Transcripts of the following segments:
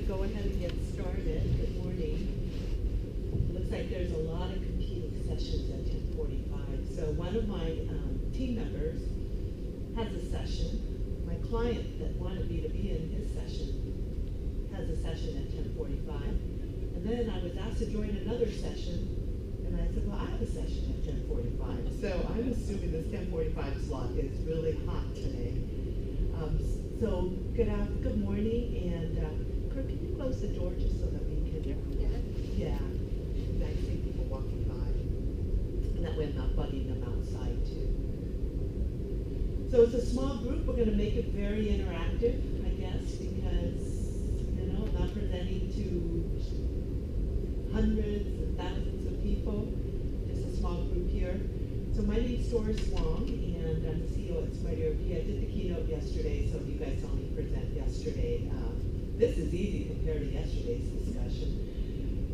go ahead and get started. Good morning. It looks like there's a lot of competing sessions at 10:45. So one of my team members has a session. My client that wanted me to be in his session has a session at 10:45. And then I was asked to join another session, and I said, well, I have a session at 10:45. So I'm assuming this 10:45 slot is really hot today. So good morning, and Kurt, can you close the door just so that we can? Yeah. I see people walking by, and that way I'm not bugging them outside too. So it's a small group. We're going to make it very interactive, I guess, because I'm not presenting to hundreds and thousands of people. Just a small group here. So my name's Doris Wong, and I'm the CEO at Smart ERP. I did the keynote yesterday, so you guys saw me present yesterday. This is easy compared to yesterday's discussion.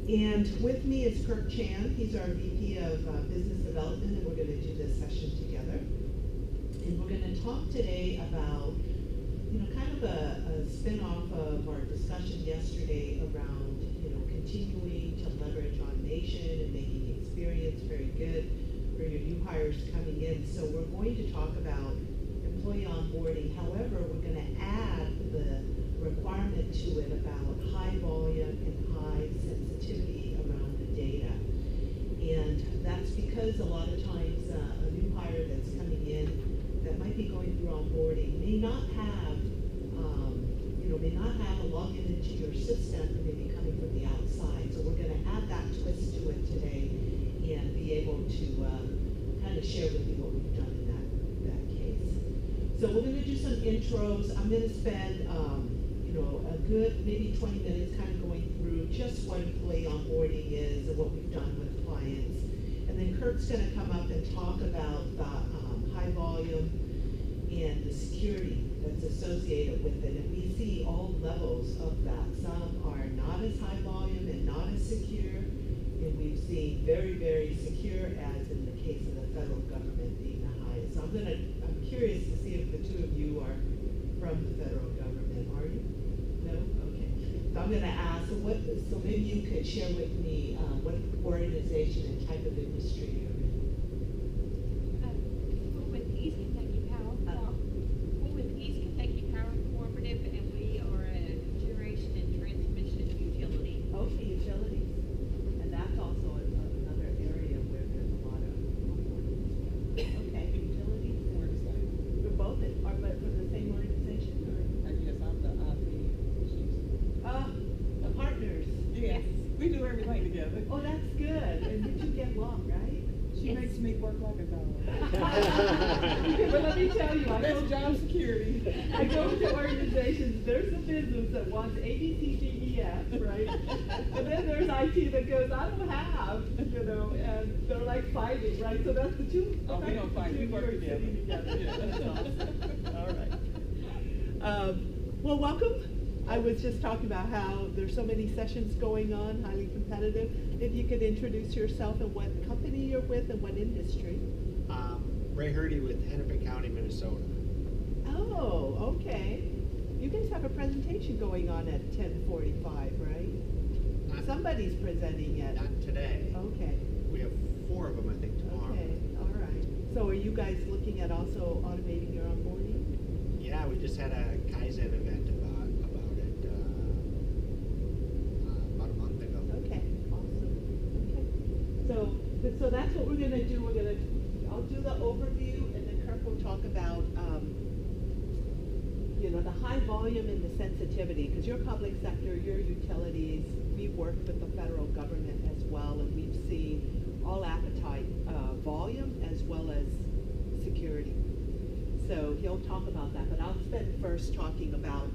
And with me is Kirk Chan. He's our VP of Business Development, and we're going to do this session together. And we're going to talk today about, kind of a spin-off of our discussion yesterday around, continuing to leverage automation and making the experience very good for your new hires coming in. So we're going to talk about employee onboarding. However, we're going to add the requirement to it about high volume and high sensitivity around the data. And that's because a lot of times a new hire that's coming in that might be going through onboarding may not have a login into your system, and may be coming from the outside. So we're going to add that twist to it today and be able to kind of share with you what we've done in that case. So we're going to do some intros. I'm going to spend a good maybe 20 minutes kind of going through just what employee onboarding is and what we've done with clients. And then Kurt's going to come up and talk about the high volume and the security that's associated with it. And we see all levels of that. Some are not as high volume and not as secure. And we've seen very, very secure, as in the case of the federal government being the highest. So I'm curious to see if the two of you are from the federal government. Are you? No? Okay. So I'm going to ask, so maybe you could share with me what organization and type of industry you're in. We're with East Kentucky Power. We're with East Kentucky Power Cooperative, and we are a generation and transmission utility. Okay, utilities. And that's also another area where there's a lot of onboarding. Okay, utilities. We're both are but from the same organization, or? Yes, I'm the The partners. Yes, we do everything together. Oh, that's good. And you two get along, right? She makes me work like a dog. But let me tell you, That's job security. I go to organizations, there's a business that wants A, B, C, D, E, F, right? And then there's IT that goes, I don't have, and they're like fighting, right? So that's the two. Oh, we don't fight, we work together. Yeah, that's awesome. All right. Well, welcome. I was just talking about how there's so many sessions going on, highly competitive. If you could introduce yourself and what company you're with and what industry. Ray Hurdy with Hennepin County, Minnesota. Oh, okay. You guys have a presentation going on at 10:45, right? Somebody's presenting at. Not today. Okay. We have 4 of them, I think, tomorrow. Okay, all right. So are you guys looking at also automating your onboarding? Yeah, we just had a Kaizen event about it about a month ago. Okay, awesome. Okay. So that's what we're going to do. I'll do the overview, and then Kirk will talk about the high volume and the sensitivity, because your public sector, your utilities, we've worked with the federal government as well, and we've seen all appetite, volume as well as security. So he'll talk about that, but I'll spend first talking about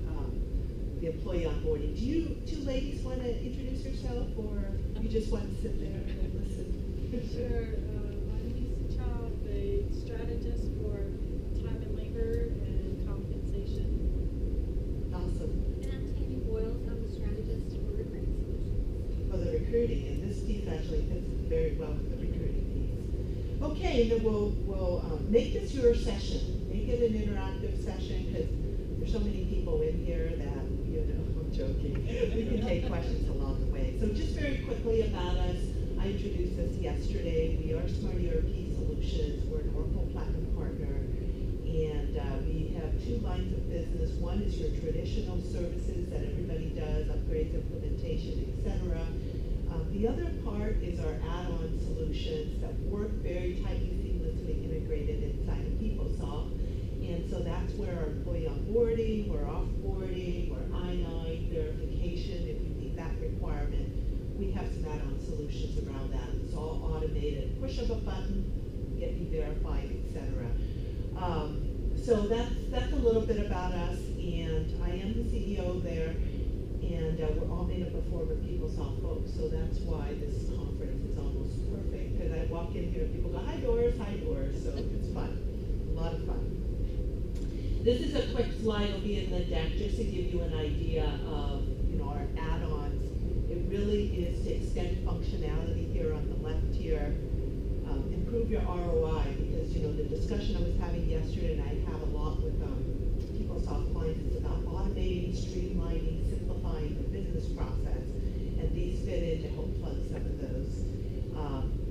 the employee onboarding. Do you two ladies want to introduce yourself, or you just want to sit there and listen? Sure. My name is Child, a strategist for time and labor and compensation. Awesome. And I'm Tammy Boyles. I'm a strategist for recruiting solutions. For the recruiting, and this piece actually fits very well with the recruiting piece. Okay, and then we'll make this your session. Make it an interactive session, because there's so many people in here that, I'm joking. We can questions along the way. So just very quickly about us, I introduced us yesterday. We are Smart ERP Solutions. We're an Oracle Platinum partner, and we have two lines of business. One is your traditional services that everybody does, upgrades, implementation, etc. The other part is our add-on solutions that work very tightly, seamlessly integrated inside of PeopleSoft. And so that's where our employee onboarding, we're offboarding, we're I-9 verification, if you meet that requirement. We have some add-on solutions around that. It's all automated. Push of a button, get you verified, etc. So that's a little bit about us, and I am the CEO there, and we're all made up of former PeopleSoft folks, so that's why this conference is almost perfect, because I walk in here and people go, hi Doris, so it's fun, a lot of fun. This is a quick slide, it'll be in the deck, just to give you an idea of, our add-ons. It really is to extend functionality here on the left here, improve your ROI, because, the discussion I was having yesterday, and I have a lot with PeopleSoft clients, is about automating, streamlining, simplifying the business process, and these fit in to help plug some of those.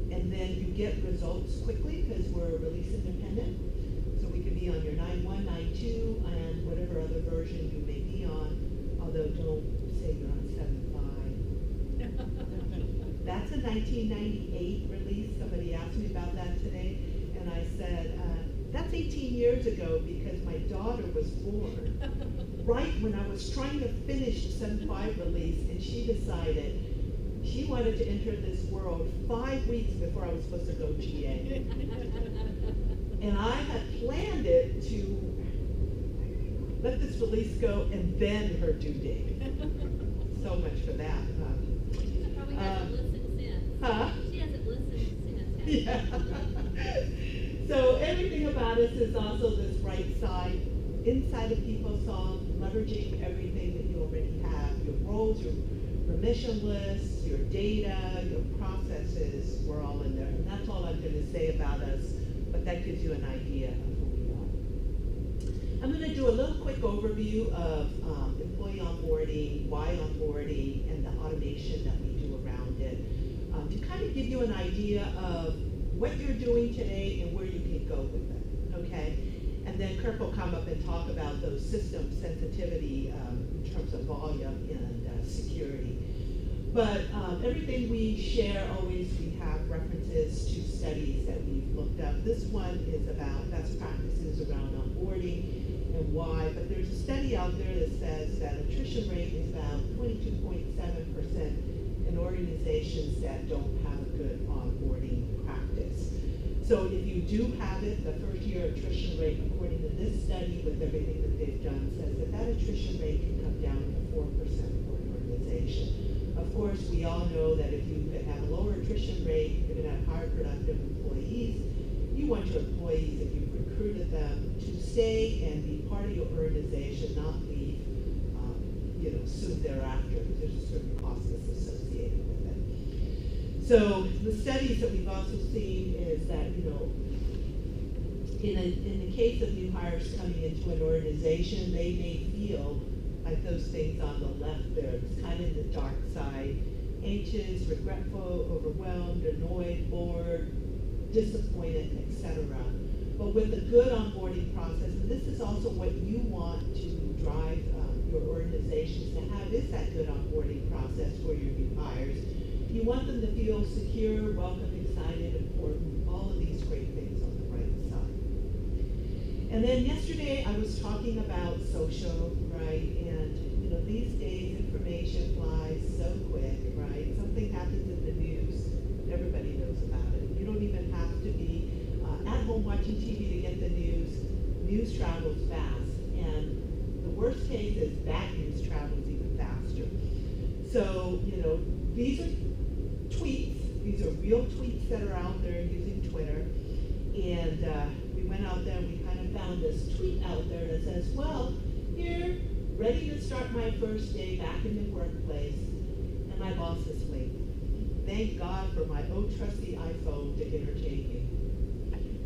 And then you get results quickly, because we're release independent. So we could be on your 9.1, 9.2, and whatever other version you may be on, although don't say you're on 7.5. That's a 1998 release. Somebody asked me about that today, and I said, that's 18 years ago, because my daughter was born right when I was trying to finish the 7.5 release, and she decided she wanted to enter this world 5 weeks before I was supposed to go GA. And I had planned it to let this release go and then her due date. So much for that. She probably hasn't listened since. Huh? She hasn't listened since. Yeah. So everything about us is also this right side, inside of PeopleSoft, leveraging everything that you already have, your roles, your permission lists, your data, your processes, we're all in there. And that's all I'm going to say about us, but that gives you an idea of who we are. I'm going to do a little quick overview of employee onboarding, why onboarding, and the automation that we do around it, to kind of give you an idea of what you're doing today and where you can go with it, okay? And then Kirk will come up and talk about those system sensitivity in terms of volume and security. But everything we share, always we have references to studies that we've looked up. This one is about best practices around onboarding and why, but there's a study out there that says that attrition rate is about 22.7% in organizations that don't have a good onboarding practice. So if you do have it, the first year attrition rate, according to this study with everything that they've done, says that that attrition rate can come down to 4% for an organization. Of course, we all know that if you can have a lower attrition rate, you're going to have higher productive employees. You want your employees, if you've recruited them, to stay and be part of your organization, not leave, soon thereafter. There's a certain cost that's associated with it. So the studies that we've also seen is that, in the case of new hires coming into an organization, they may feel like those things on the left there. It's kind of the dark side. Anxious, regretful, overwhelmed, annoyed, bored, disappointed, etc. But with a good onboarding process, and this is also what you want to drive your organizations to have, is that good onboarding process for your new hires. You want them to feel secure, welcome, excited, important, all of these great things on the right side. And then yesterday I was talking about social, right? And these days information flies so quick, right? Something happens in the news, everybody knows about it. You don't even have to be at home watching TV to get the news. News travels fast, and the worst case is bad news travels even faster. So, these are tweets. These are real tweets that are out there using Twitter. And we went out there and we kind of found this tweet out there that says, well, here, ready to start my first day back in the workplace, and my boss is late. Thank God for my old trusty iPhone to entertain me.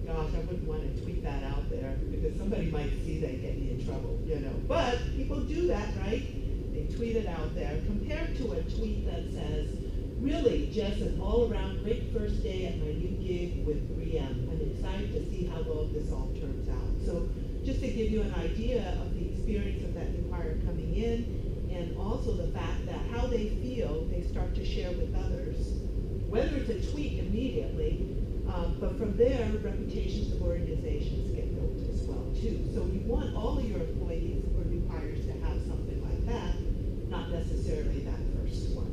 Gosh, I wouldn't want to tweet that out there because somebody might see that and get me in trouble, But people do that, right? They they tweet it out there, compared to a tweet that says, really just an all-around great first day at my new gig with 3M. I'm excited to see how well this all turns out. So just to give you an idea of the experience of that new hire coming in, and also the fact that how they feel, they start to share with others. Whether it's a tweet immediately, but from there, reputations of organizations get built as well too. So you want all of your employees or new hires to have something like that, not necessarily that first one.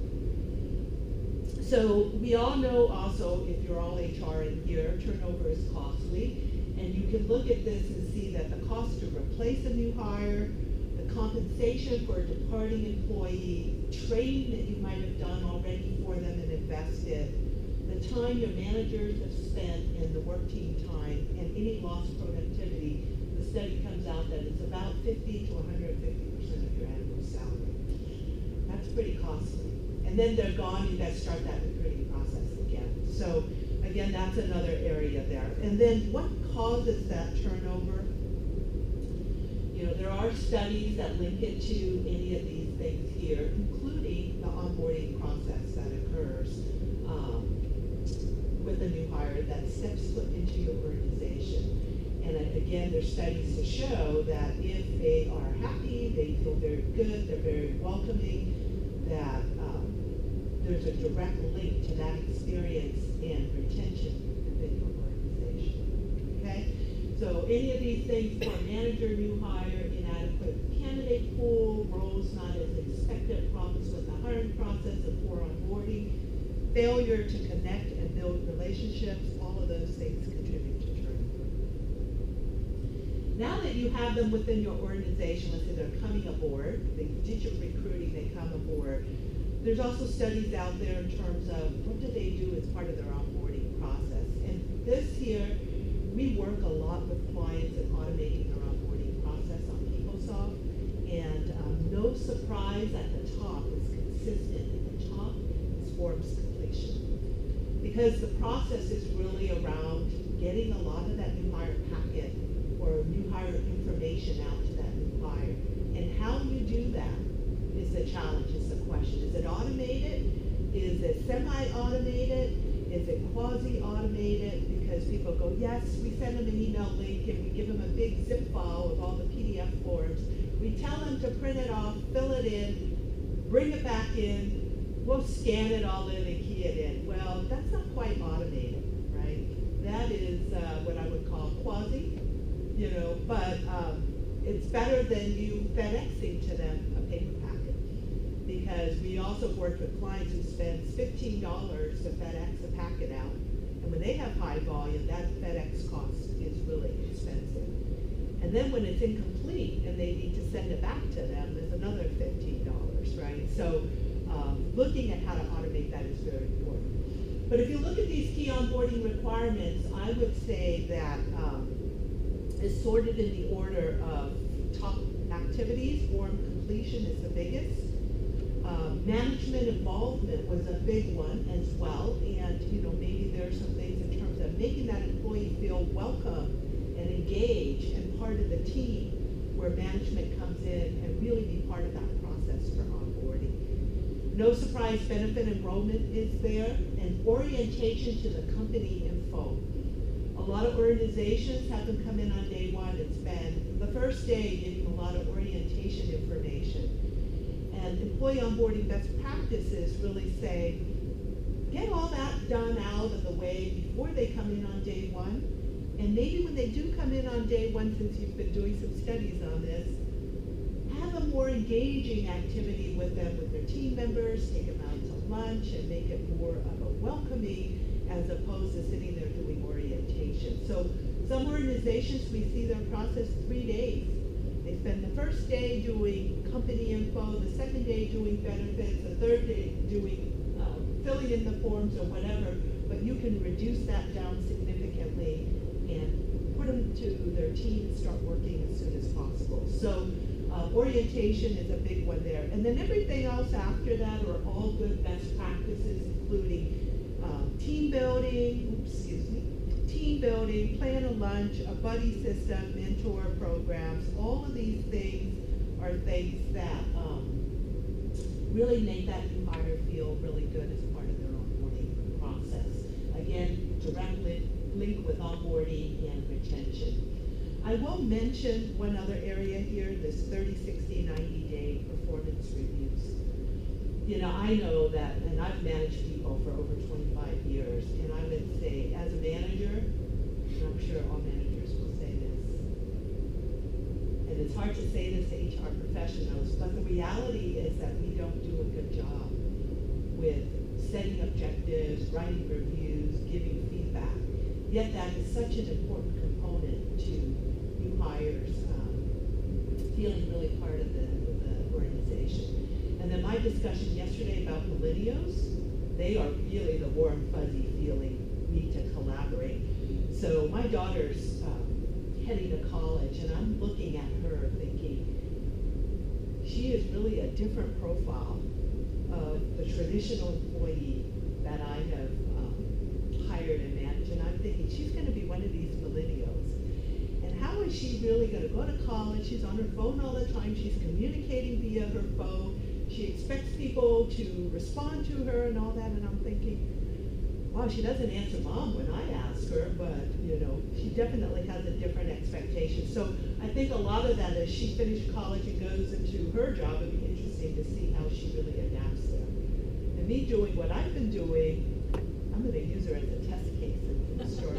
So we all know also, if you're all HR in here, turnover is costly. And you can look at this and see that the cost to replace a new hire, the compensation for a departing employee, training that you might have done already for them and invested, the time your managers have spent and the work team time, and any lost productivity. The study comes out that it's about 50 to 150% of your annual salary. That's pretty costly. And then they're gone, you guys start that recruiting process again. So again, that's another area there. And then what causes that turnover? You know, there are studies that link it to any of these things here, including the onboarding process that occurs with a new hire that steps foot into your organization. And again, there's studies to show that if they are happy, they feel very good, they're very welcoming, that there's a direct link to that experience and retention within your organization. Okay? So any of these things for a manager, new hire, inadequate candidate pool, roles not as expected, problems with the hiring process, and poor onboarding, failure to connect and build relationships, all of those things contribute to turnover. Now that you have them within your organization, let's say they're coming aboard, they did your recruiting, they come aboard, there's also studies out there in terms of what do they do as part of their onboarding process. And this here, we work a lot with clients in automating their onboarding process on PeopleSoft. And no surprise at the top is consistent. At the top is forms completion. Because the process is really around getting a lot of that new hire packet or new hire information out to that new hire. And how you do that is the challenge, is the question. Is it automated? Is it semi-automated? Is it quasi-automated? Because people go, yes, we send them an email link and we give them a big zip file of all the PDF forms. We tell them to print it off, fill it in, bring it back in, we'll scan it all in and key it in. Well, that's not quite automated, right? That is what I would call quasi, you know, but it's better than you FedExing to them a paper packet. Because we also work with clients who spend $15 to FedEx a packet out. And when they have high volume, that FedEx cost is really expensive. And then when it's incomplete and they need to send it back to them, there's another $15, right? So looking at how to automate that is very important. But if you look at these key onboarding requirements, I would say that it's sorted in the order of top activities. Form completion is the biggest. Management involvement was a big one as well, and you know, maybe there are some things in terms of making that employee feel welcome and engaged and part of the team, where management comes in and really be part of that process for onboarding. No surprise, benefit enrollment is there, and orientation to the company info. A lot of organizations have them come in on day one and spend the first day giving a lot of orientation information. And employee onboarding best practices really say, get all that done out of the way before they come in on day one. And maybe when they do come in on day one, since you've been doing some studies on this, have a more engaging activity with them, with their team members, take them out to lunch and make it more of a welcoming as opposed to sitting there doing orientation. So some organizations, we see their process 3 days. They spend the first day doing company info, the second day doing benefits, the third day doing filling in the forms or whatever, but you can reduce that down significantly and put them to their team and start working as soon as possible. So orientation is a big one there. And then everything else after that are all good best practices, including team building, plan a lunch, a buddy system, mentor programs. All of these things are things that really make that new hire feel really good as part of their onboarding process. Again, direct link with onboarding and retention. I will mention one other area here, this 30, 60, 90-day performance reviews. You know, I know that, and I've managed people for over 25 years, and I would say, as a manager, and I'm sure all managers will say this, and it's hard to say this to HR professionals, but the reality is that we don't do a good job with setting objectives, writing reviews, giving feedback. Yet that is such an important component to new hires feeling really part of the organization. And then my discussion yesterday about millennials, they are really the warm, fuzzy feeling, need to collaborate. So my daughter's heading to college, and I'm looking at her thinking, she is really a different profile of the traditional employee that I have hired and managed. And I'm thinking, she's going to be one of these millennials. And how is she really going to go to college? She's on her phone all the time. She's communicating via her phone. She expects people to respond to her and all that, and I'm thinking, wow, she doesn't answer mom when I ask her, but you know, she definitely has a different expectation. So I think a lot of that as she finished college and goes into her job, it'd be interesting to see how she really adapts there. And me doing what I've been doing, I'm going to use her as a test case and start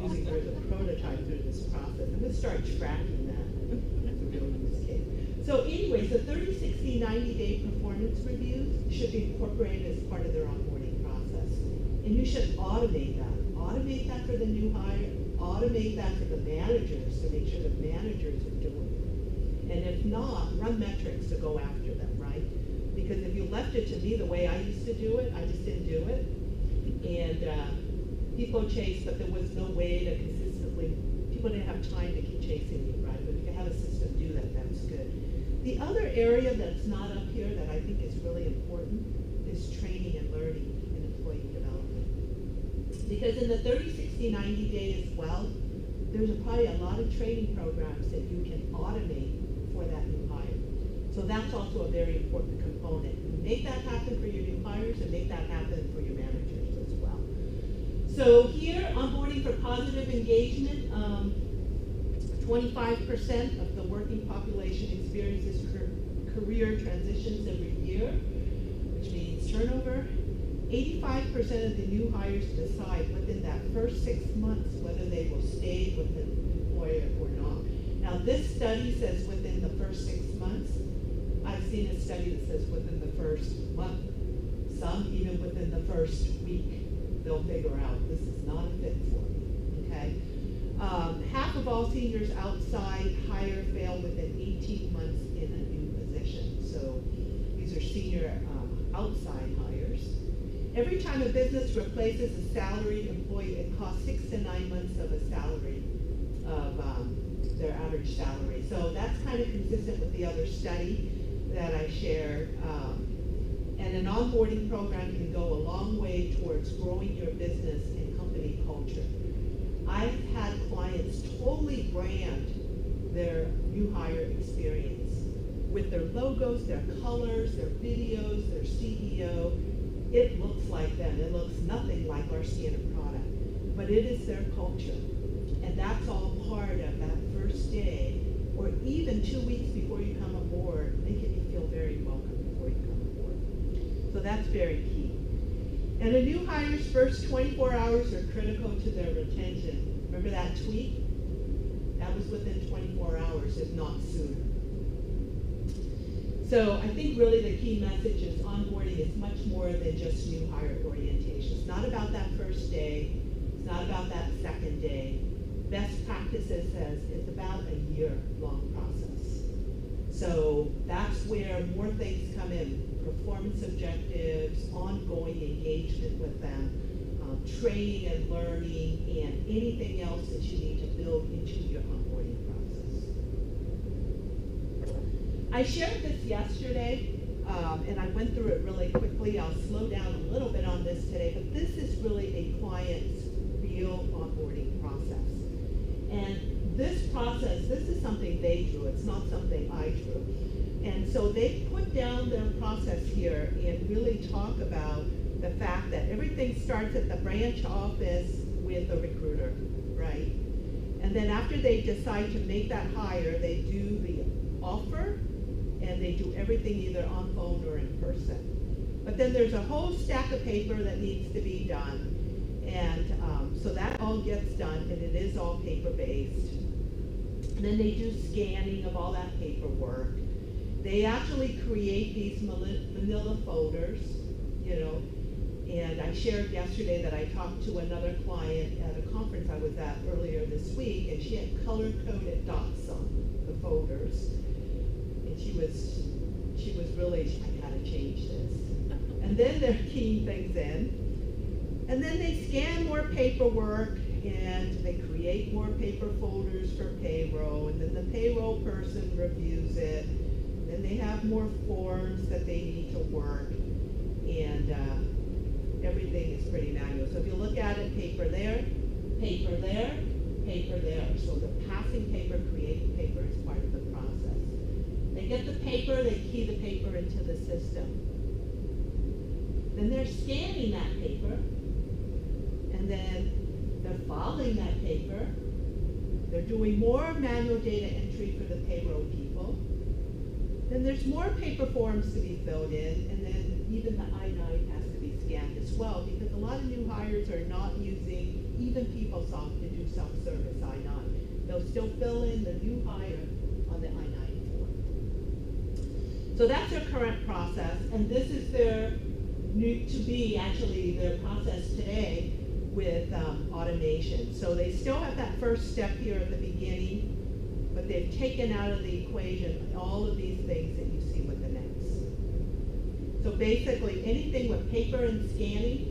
using her as a prototype through this process. I'm going to start tracking that as a real use case. So anyways, the 30, 60, 90-day performance reviews should be incorporated as part of their onboarding process. And you should automate that. Automate that for the new hire, automate that for the managers to make sure the managers are doing it. And if not, run metrics to go after them, right? Because if you left it to me the way I used to do it, I just didn't do it. And people chase, but there was no way to consistently, people didn't have time to keep chasing you, right? But if you have a system do that, that's good. The other area that's not up here that I think is really important is training and learning and employee development. Because in the 30, 60, 90 days as well, there's probably a lot of training programs that you can automate for that new hire. So that's also a very important component. Make that happen for your new hires and make that happen for your managers as well. So here, onboarding for positive engagement, 25% of the working population experiences career transitions every year, which means turnover. 85% of the new hires decide within that first 6 months whether they will stay with the employer or not. Now this study says within the first 6 months. I've seen a study that says within the first month. Some even within the first week, they'll figure out this is not a fit for me, okay? Half of all seniors outside hire fail within 18 months in a new position. So these are senior outside hires. Every time a business replaces a salaried employee, it costs 6 to 9 months of a salary, of their average salary. So that's kind of consistent with the other study that I shared. And an onboarding program can go a long way towards growing your business and company culture. I've had clients totally brand their new hire experience with their logos, their colors, their videos, their CEO. It looks like them. It looks nothing like our standard product, but it is their culture. And that's all part of that first day, or even 2 weeks before you come aboard, making you feel very welcome before you come aboard. So that's very key. And a new hire's first 24 hours are critical to their retention. Remember that tweet? That was within 24 hours, if not sooner. So I think really the key message is onboarding is much more than just new hire orientation. It's not about that first day. It's not about that second day. Best practices says it's about a year-long process. So that's where more things come in. Performance objectives, ongoing engagement with them, training and learning, and anything else that you need to build into your onboarding process. I shared this yesterday, and I went through it really quickly. I'll slow down a little bit on this today, but this is really a client's real onboarding process. And this process, this is something they drew. It's not something I drew. And so they put down their process here and really talk about the fact that everything starts at the branch office with a recruiter, right? And then after they decide to make that hire, they do the offer, and they do everything either on phone or in person. But then there's a whole stack of paper that needs to be done. And so that all gets done, and it is all paper-based. And then they do scanning of all that paperwork. They actually create these manila folders, you know. And I shared yesterday that I talked to another client at a conference I was at earlier this week, and she had color-coded dots on the folders. And she was really, I gotta change this. And then they're keying things in. And then they scan more paperwork, and they create more paper folders for payroll, and then the payroll person reviews it. Then they have more forms that they need to work, and everything is pretty manual. So if you look at it, paper there, paper there, paper there. So the passing paper, creating paper is part of the process. They get the paper, they key the paper into the system. Then they're scanning that paper, and then they're filing that paper. They're doing more manual data entry for the payroll people. Then there's more paper forms to be filled in, and then even the I-9 has to be scanned as well, because a lot of new hires are not using even PeopleSoft to do self-service I-9. They'll still fill in the new hire on the I-9 form. So that's their current process, and this is their new to be, actually, their process today with automation. So they still have that first step here at the beginning, but they've taken out of the equation all of these things that you see with the next. So basically, anything with paper and scanning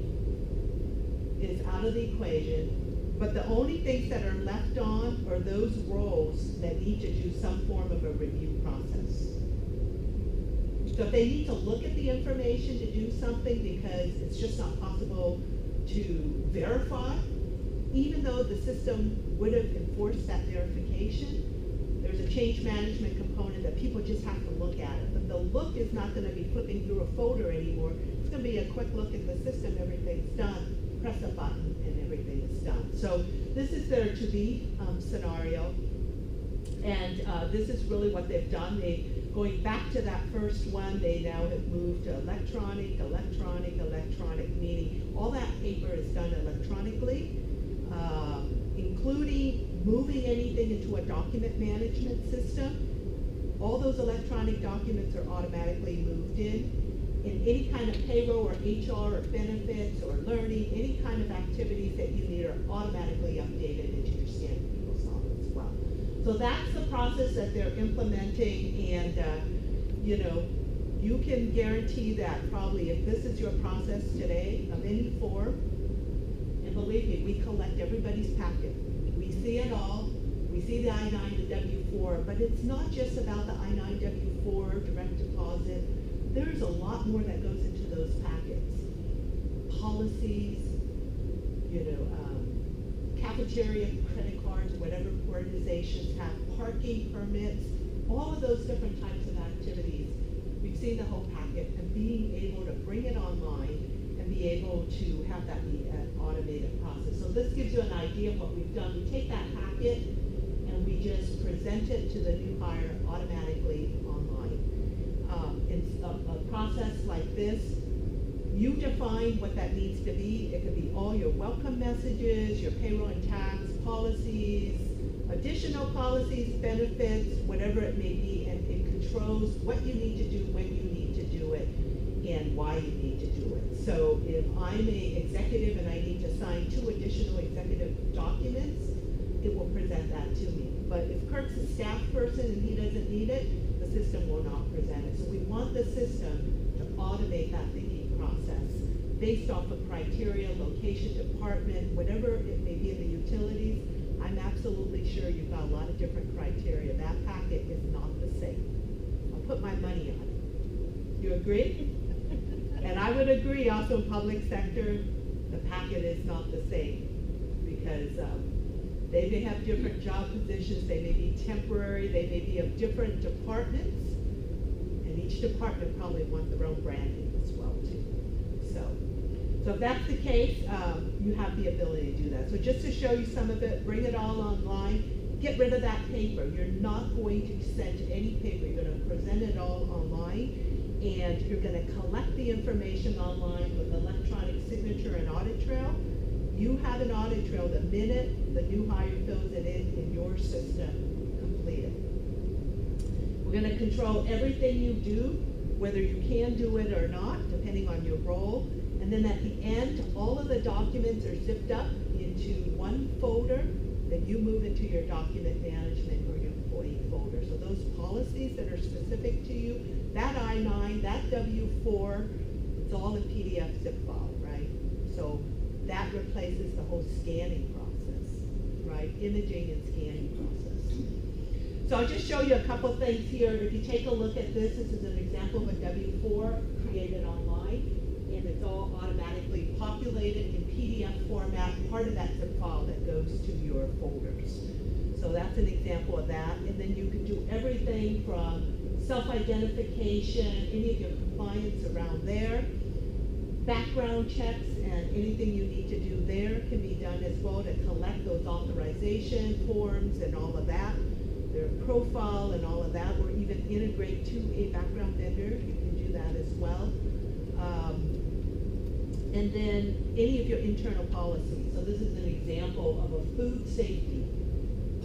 is out of the equation, but the only things that are left on are those roles that need to do some form of a review process. So if they need to look at the information to do something because it's just not possible to verify, even though the system would have enforced that verification, there's a change management component that people just have to look at it. But the look is not going to be flipping through a folder anymore. It's going to be a quick look at the system, everything's done, press a button, and everything is done. So this is their to-be scenario, and this is really what they've done. Going back to that first one, they now have moved to electronic, meaning all that paper is done electronically, including moving anything into a document management system. All those electronic documents are automatically moved in. And any kind of payroll or HR or benefits or learning, any kind of activities that you need are automatically updated into your standard PeopleSoft as well. So that's the process that they're implementing, and you know, you can guarantee that probably if this is your process today of any form, and believe me, we collect everybody's packet. We see it all. We see the I-9 to W-4, but it's not just about the I-9 W-4 direct deposit. There's a lot more that goes into those packets. Policies, you know, cafeteria credit cards, whatever organizations have, parking permits, all of those different types of activities. We've seen the whole packet, and being able to bring it online and be able to have that be an automated process. So this gives you an idea of what we've done. We take that packet and we just present it to the new hire automatically online. In a process like this, you define what that needs to be. It could be all your welcome messages, your payroll and tax policies, additional policies, benefits, whatever it may be, and it controls what you need to do, when you need to do it, and why you need to do it. So if I'm an executive and I need to sign 2 additional executive documents, it will present that to me. But if Kirk's a staff person and he doesn't need it, the system will not present it. So we want the system to automate that thinking process based off of criteria, location, department, whatever it may be in the utilities. I'm absolutely sure you've got a lot of different criteria. That packet is not the same. I'll put my money on it. You agree? And I would agree also in public sector, the packet is not the same because they may have different job positions, they may be temporary, they may be of different departments, each department probably wants their own branding as well too. So if that's the case, you have the ability to do that. So just to show you some of it, bring it all online, get rid of that paper. You're not going to send any paper. You're going to present it all online, and you're going to collect the information online with electronic signature and audit trail. You have an audit trail the minute the new hire fills it in your system, completed. We're going to control everything you do, whether you can do it or not, depending on your role. And then at the end, all of the documents are zipped up into one folder that you move into your document management or your employee folder. So those policies that are specific to you, that I-9, that W-4, it's all in PDF zip file, right? So that replaces the whole scanning process, right? Imaging and scanning process. So I'll just show you a couple things here. If you take a look at this, this is an example of a W-4 created online, and it's all automatically populated in PDF format, part of that zip file that goes to your folders. So that's an example of that. And then you can do everything from self-identification, any of your compliance around there, background checks, and anything you need to do there can be done as well to collect those authorization forms and all of that, their profile and all of that, or even integrate to a background vendor. You can do that as well. And then any of your internal policies. So this is an example of a food safety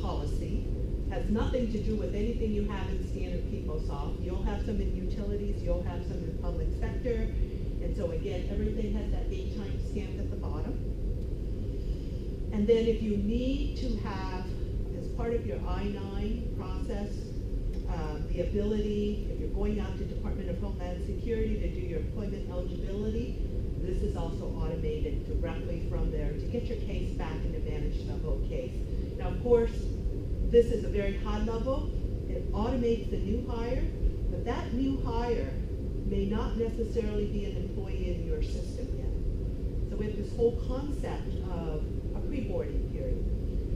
policy. Has nothing to do with anything you have in standard PeopleSoft. You'll have some in utilities, you'll have some in public sector. And so again, everything has that date time stamped at the bottom. And then if you need to have, as part of your I-9 process, the ability, if you're going out to Department of Homeland Security to do your employment eligibility, this is also automated directly from there to get your case back and to manage the whole case. Now, of course, this is a very high level. It automates the new hire, but that new hire may not necessarily be an employee in your system yet. So we have this whole concept of a pre-boarding period.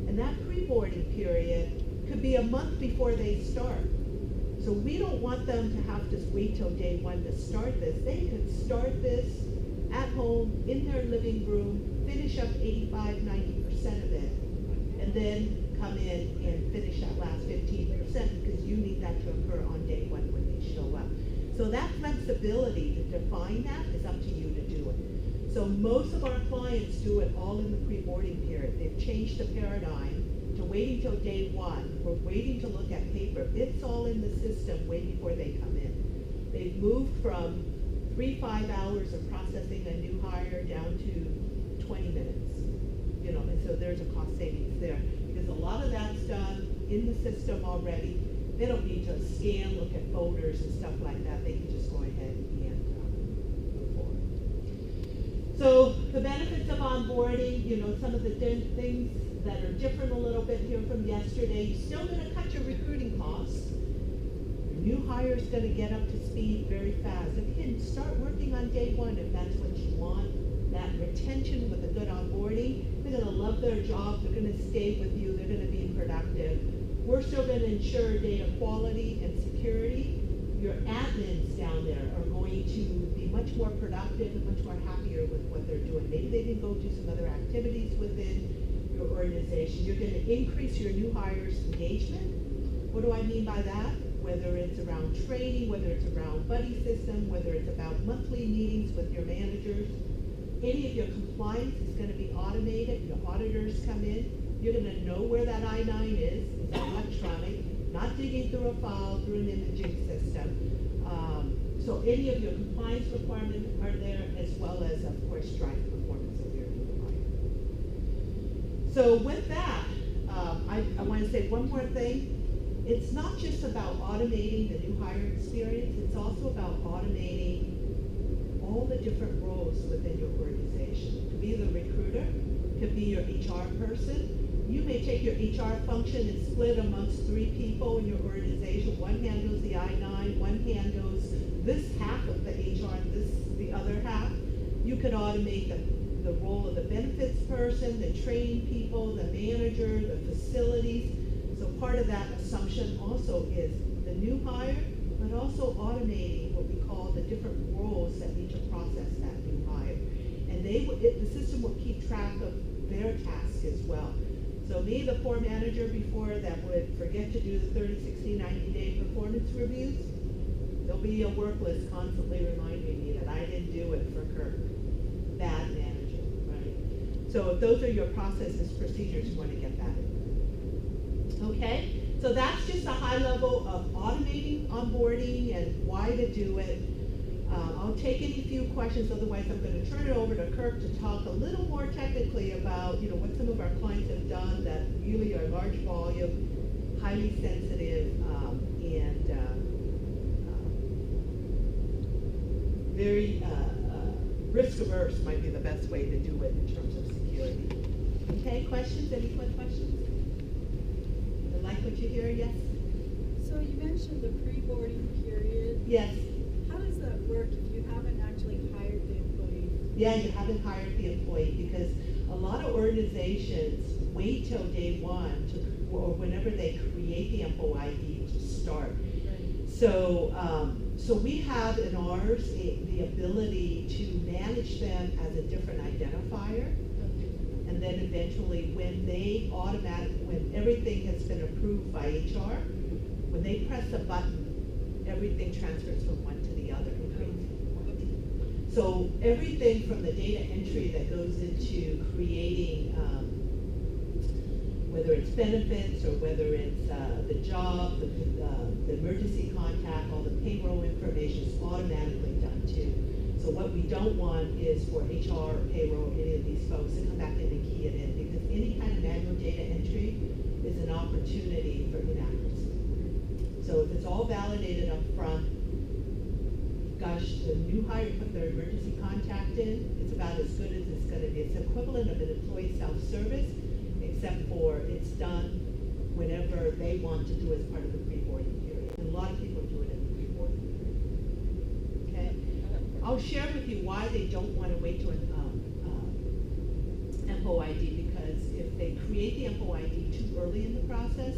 And that pre-boarding period could be a month before they start. So we don't want them to have to wait till day one to start this. They could start this at home, in their living room, finish up 85, 90% of it, and then come in and finish that last 15% because you need that to occur on day one when they show up. So that flexibility to define that is up to you to do it. So most of our clients do it all in the pre-boarding period. They've changed the paradigm to waiting till day one. We're waiting to look at paper. It's all in the system way before they come in. They've moved from 3-5 hours of processing a new hire down to 20 minutes. You know, and so there's a cost savings there. Because a lot of that's done in the system already. They don't need to scan, look at folders and stuff like that. They can just go ahead and move forward. So the benefits of onboarding, you know, some of the things that are different a little bit here from yesterday. You're still going to cut your recruiting costs. Your new hire is going to get up to speed very fast. Again, start working on day one if that's what you want. That retention with a good onboarding, they're going to love their job, they're going to stay with you, they're going to be productive. We're still going to ensure data quality and security. Your admins down there are going to be much more productive and much more happier with what they're doing. Maybe they can go do some other activities within your organization. You're going to increase your new hires' engagement. What do I mean by that? Whether it's around training, whether it's around buddy system, whether it's about monthly meetings with your managers. Any of your compliance is going to be automated. Your auditors come in. You're going to know where that I-9 is. It's electronic, not digging through a file, through an imaging system. So any of your compliance requirements are there, as well as, of course, driving performance of your new hire. So with that, I want to say one more thing. It's not just about automating the new hire experience. It's also about automating all the different roles within your organization. It could be the recruiter, it could be your HR person. You may take your HR function and split amongst 3 people in your organization. One handles the I-9, one handles this half of the HR, and this the other half. You could automate the role of the benefits person, the training people, the manager, the facilities. So part of that assumption also is the new hire but also automating what we call the different roles that need to process that new hire. And the system will keep track of their tasks as well. So me, the poor manager before that would forget to do the 30, 60, 90-day performance reviews, there'll be a work list constantly reminding me that I didn't do it for Kirk. Bad manager, right? So if those are your processes, procedures, you want to get that in. Okay? So that's just a high level of automating onboarding and why to do it. I'll take any few questions, otherwise I'm going to turn it over to Kirk to talk a little more technically about, what some of our clients have done that really are large volume, highly sensitive, and very risk averse might be the best way to do it in terms of security. Okay, questions? Any quick questions? You like what you hear? Yes? So you mentioned the pre-boarding period. Yes. How does that work if you haven't actually hired the employee? Yeah, you haven't hired the employee because a lot of organizations wait till day one or whenever they create the employee to start. Right. So we have in ours the ability to manage them as a different identifier. And then eventually when when everything has been approved by HR, when they press a button, everything transfers from one to the other. So everything from the data entry that goes into creating, whether it's benefits or whether it's the job, the emergency contact, all the payroll information is automatically done too. So what we don't want is for HR or payroll, any of these folks to come back in and key it in, because any kind of manual data entry is an opportunity for inaccuracy. So if it's all validated up front, gosh, the new hire put their emergency contact in, it's about as good as it's going to be. It's equivalent of an employee self-service, except for it's done whenever they want to do as part of the pre-boarding period. And a lot of people do it in the pre-boarding period. Okay? I'll share with you why they don't want to wait to an MPOID, because if they create the MPOID too early in the process,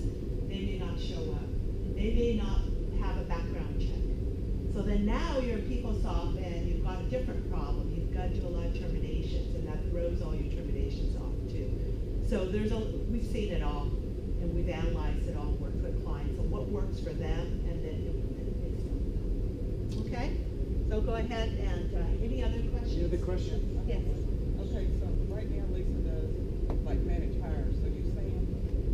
they may not show up. They may not have a background check. So then now you're in PeopleSoft and you've got a different problem. You've got to do a lot of terminations, and that throws all your terminations off too. So we've seen it all, and we've analyzed it all, worked with clients on what works for them, and then implement it based on them. Okay? So go ahead and any other questions? Any other questions? Yes. Okay, so right now Lisa does like manage hires, so you're saying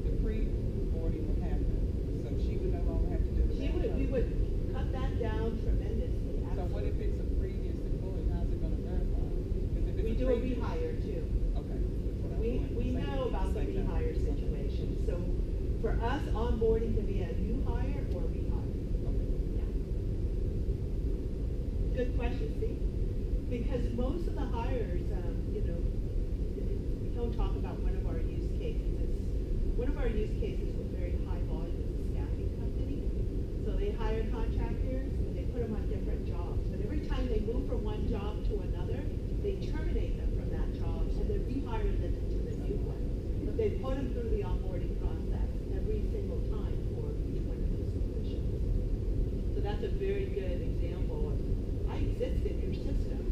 the pre-boarding would happen, so she would no longer have to do the We would cut that down tremendously. So what if it's a previous employee, how's it gonna verify? 'Cause if it's We a do a previous- rehire too. Okay. that's what I We wanted. know about the Same thing. rehire situation. So for us, onboarding can be a new hire or rehire. Okay. Yeah. Good question, see? Because most of the hires, we don't talk about one of our use cases. One of our use cases with very high volume is a staffing company. So they hire contractors and they put them on different jobs. But every time they move from one job to another, they terminate them from that job and then rehire them into the new one. But they put them through the onboarding process every single time for each one of those positions. So that's a very good example of, I exist in your system,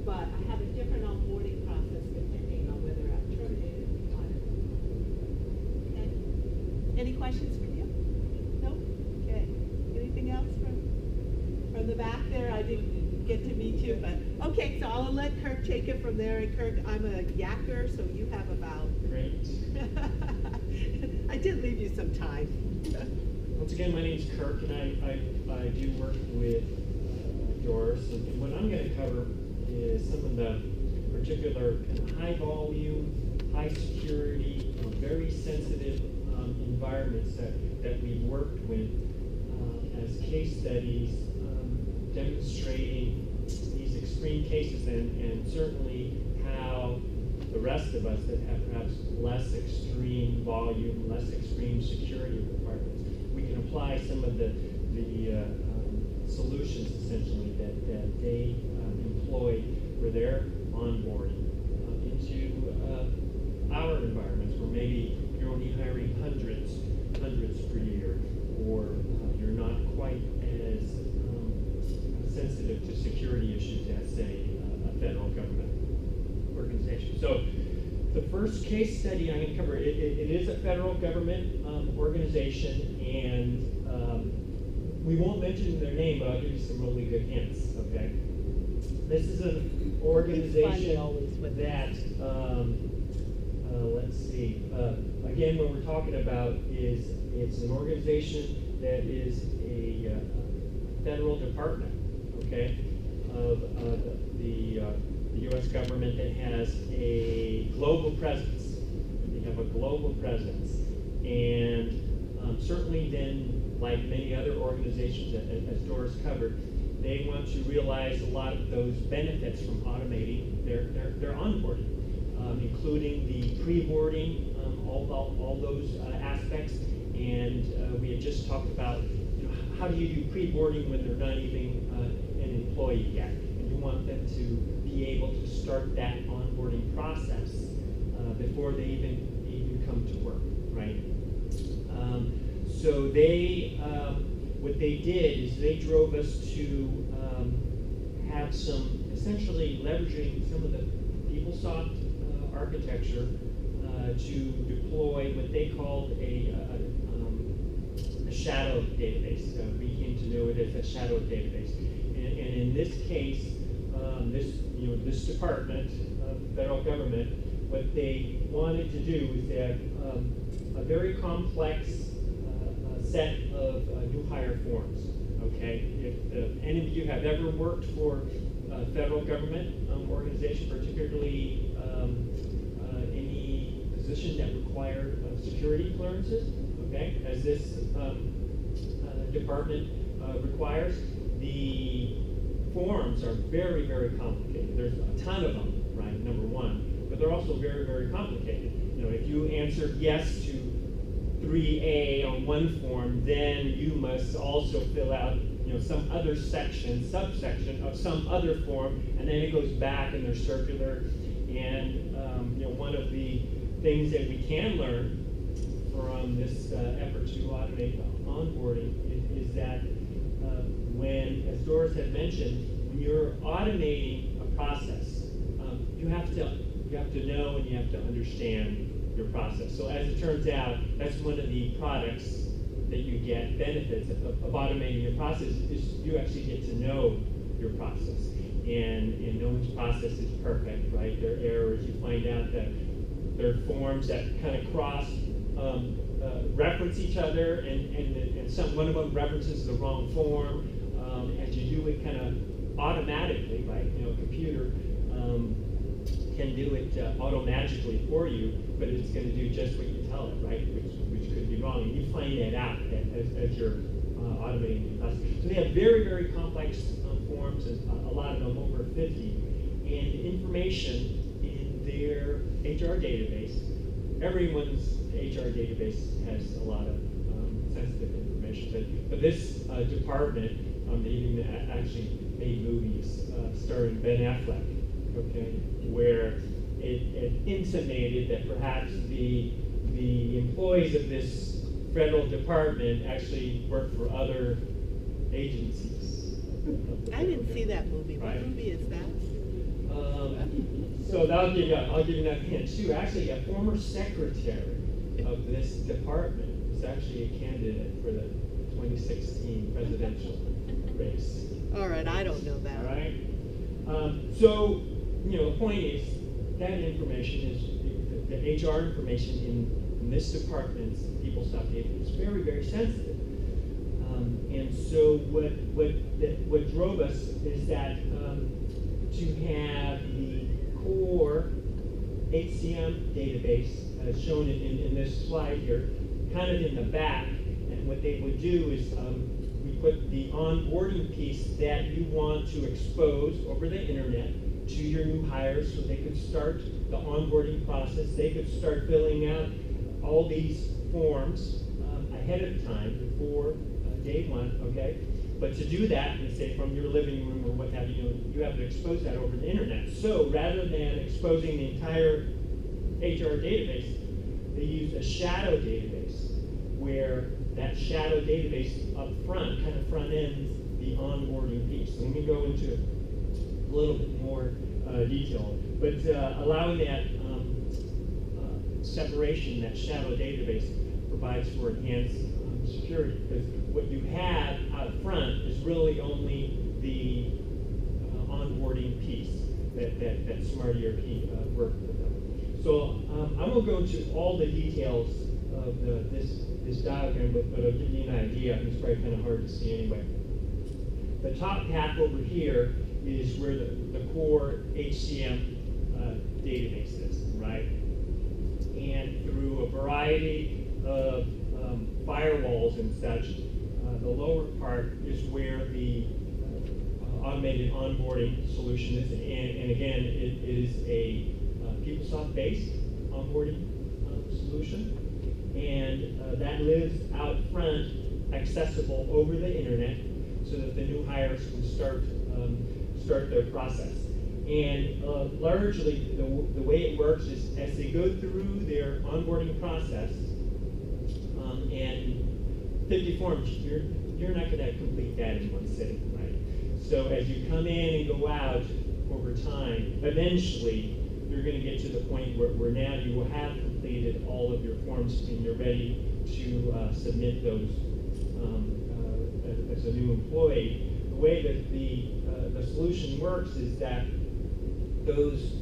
but I have a different onboarding process depending on whether I've terminated or retired. Okay? Any questions for you? No? Okay. Anything else from the back there? I didn't get to meet you, but okay, so I'll let Kirk take it from there. And Kirk, I'm a yacker, so you have about. Great. I did leave you some time. Once again, my name's Kirk, and I do work with yours. And what I'm going to cover is some of the particular kind of high volume, high security, very sensitive environments that we've worked with as case studies, demonstrating these extreme cases and certainly how the rest of us that have perhaps less extreme volume, less extreme security requirements, we can apply some of the solutions essentially that they employ for their onboarding into our environments where maybe you're only hiring hundreds per year, or you're not quite sensitive to security issues as a federal government organization. So the first case study I'm going to cover, it is a federal government organization, and we won't mention their name, but I'll give you some really good hints, okay? This is an organization that, let's see, again, what we're talking about is it's an organization that is a federal department, okay, of the U.S. government that has a global presence. They have a global presence, and certainly then, like many other organizations, as Doris covered, they want to realize a lot of those benefits from automating their onboarding, including the pre-boarding, all those aspects. And we had just talked about, how do you do pre-boarding when they're not even an employee yet? And you want them to be able to start that onboarding process before they even come to work, right? So they, what they did is they drove us to have some, essentially leveraging some of the PeopleSoft architecture to deploy what they called a shadow database. We came to know it as a shadow database. And in this case, this department of the federal government, what they wanted to do is they have a very complex set of new hire forms. Okay, if any of you have ever worked for a federal government organization, particularly any position that required security clearances, okay, as this department requires, the forms are very, very complicated. There's a ton of them, right, number one, but they're also very, very complicated. If you answered yes to 3A on one form, then you must also fill out, some other subsection of some other form, and then it goes back and they're circular. And one of the things that we can learn from this effort to automate the onboarding is that when, as Doris had mentioned, when you're automating a process, you have to know and you have to understand your process. So as it turns out, that's one of the products that you get benefits of automating your process, is you actually get to know your process. And no one's process is perfect, right? There are errors. You find out that there are forms that kind of cross reference each other, and one of them references the wrong form. As you do it kind of automatically, right? A computer can do it automagically for you, but it's going to do just what you tell it, right? Which could be wrong, and you find that out as you're automating the process. So they have very, very complex forms, and a lot of them, over 50, and information in their HR database. Everyone's HR database has a lot of sensitive information, but this department, they even actually made movies starring Ben Affleck, okay, where it intimated that perhaps the employees of this federal department actually work for other agencies. I didn't see that movie. What Right. movie is that? So I'll give you that hint too. Actually, a former secretary of this department was actually a candidate for the 2016 presidential race. All right, I don't know that. All right. So the point is that information is the HR information in this department's PeopleSoft data is very, very sensitive. And so what drove us is that to have the core HCM database shown in this slide here, kind of in the back. And what they would do is we put the onboarding piece that you want to expose over the internet to your new hires so they could start the onboarding process. They could start filling out all these forms ahead of time before day one, okay? But to do that, let's say from your living room or what have you, you have to expose that over the internet. So rather than exposing the entire HR database, they use a shadow database where that shadow database up front kind of front ends the onboarding piece. So let me go into a little bit more detail, but allowing that separation, that shadow database, provides for enhanced security, because what you have out front is really only the onboarding piece that Smart ERP worked with. So I won't go into all the details of this diagram, but I'll give you an idea. It's probably kind of hard to see anyway. The top half over here is where the core HCM database is, right? And through a variety of firewalls and such, the lower part is where the automated onboarding solution is. And again, it is a PeopleSoft-based onboarding solution. And that lives out front, accessible over the internet, so that the new hires can start their process. And largely, the way it works is as they go through their onboarding process, and 50 forms, you're not going to complete that in one sitting, right? So as you come in and go out over time, eventually you're going to get to the point where now you will have completed all of your forms and you're ready to submit those as a new employee. The way that the solution works is that those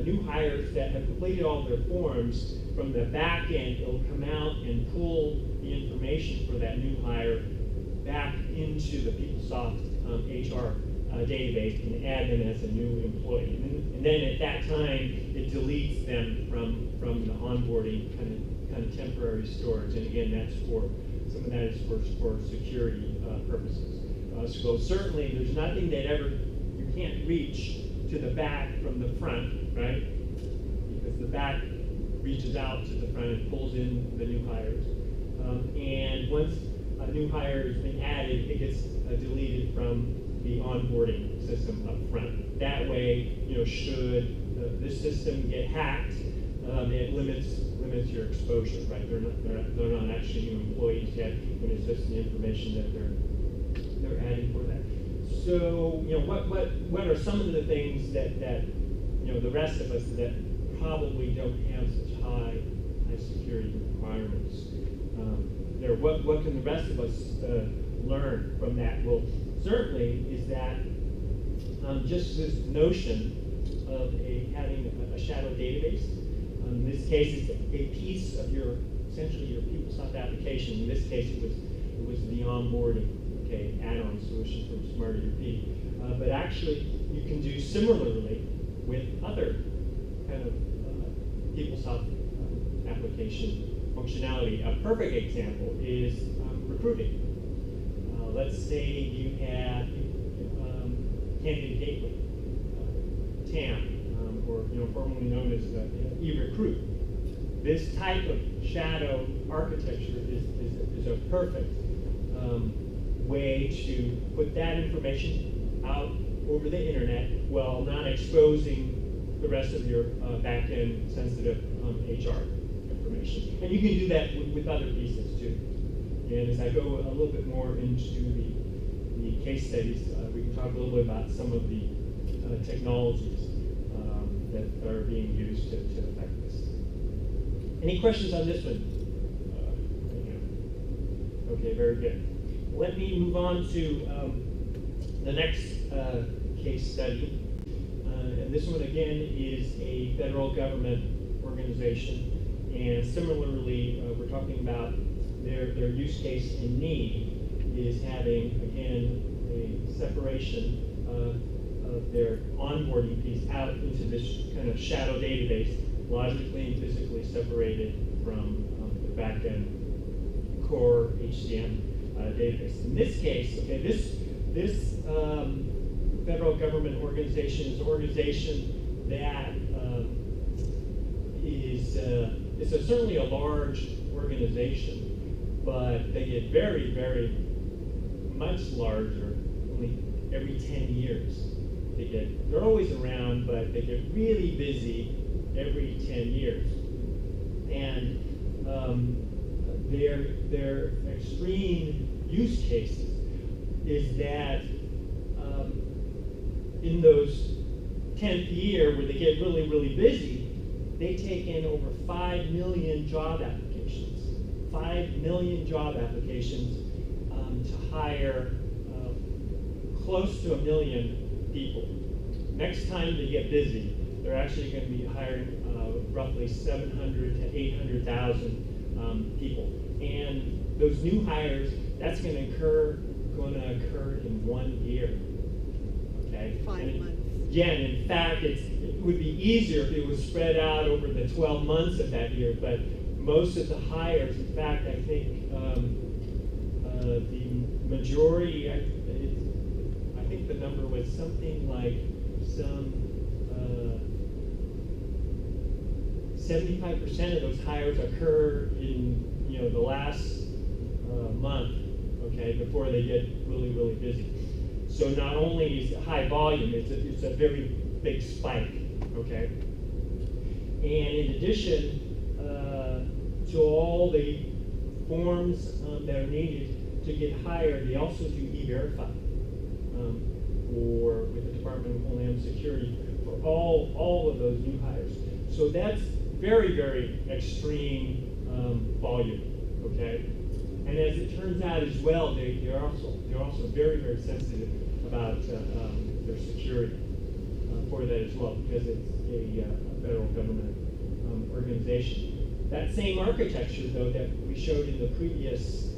new hires that have completed all their forms, from the back end, it'll come out and pull the information for that new hire back into the PeopleSoft HR database and add them as a new employee. And then at that time, it deletes them from the onboarding kind of temporary storage. And again, that's some of that is for security purposes. So certainly, there's nothing that you can't reach to the back from the front, right? Because the back reaches out to the front and pulls in the new hires. And once a new hire has been added, it gets deleted from the onboarding system up front. That way, should this system get hacked, it limits your exposure, right? They're not actually new employees yet, when it's just the information that they're adding for that. So, what are some of the things that the rest of us that probably don't have such high security requirements? What can the rest of us learn from that? Well, certainly is that just this notion of having a shadow database. In this case, it's a piece of essentially your PeopleSoft application. In this case, it was the onboarding, add-on solution from Smart ERP. But actually, you can do similarly with other kind of PeopleSoft application functionality. A perfect example is recruiting. Let's say you have Candidate Gateway, TAM, or formerly known as eRecruit. This type of shadow architecture is a perfect way to put that information out over the internet while not exposing the rest of your back-end sensitive HR information. And you can do that with other pieces too. And as I go a little bit more into the case studies, we can talk a little bit about some of the technologies that are being used to affect this. Any questions on this one? Okay, very good. Let me move on to the next case study. And this one, again, is a federal government organization. And similarly, we're talking about their use case in need is having, again, a separation of their onboarding piece out into this kind of shadow database, logically and physically separated from the back-end core HCM database. In this case, this federal government organization is an organization that it's certainly a large organization, but they get very, very much larger only every 10 years. They're always around, but they get really busy every 10 years. And their extreme use cases is that in those 10th year where they get really, really busy, they take in over 5 million job applications. 5 million job applications to hire close to 1 million people. Next time they get busy, they're actually going to be hiring roughly 700 to 800,000 people. And those new hires, that's going to occur in 1 year. Okay. 5 months. Yeah, and in fact, it would be easier if it was spread out over the 12 months of that year. But most of the hires, in fact, I think the majority, I think the number was something like 75% of those hires occur in the last month, okay, before they get really, really busy. So not only is it high volume, it's a very big spike, okay? And in addition to all the forms that are needed to get hired, they also do E-Verify with the Department of Homeland Security for all of those new hires. So that's very, very extreme volume, okay? And as it turns out as well, they're also very, very sensitive about their security for that as well, because it's a federal government organization. That same architecture, though, that we showed in the previous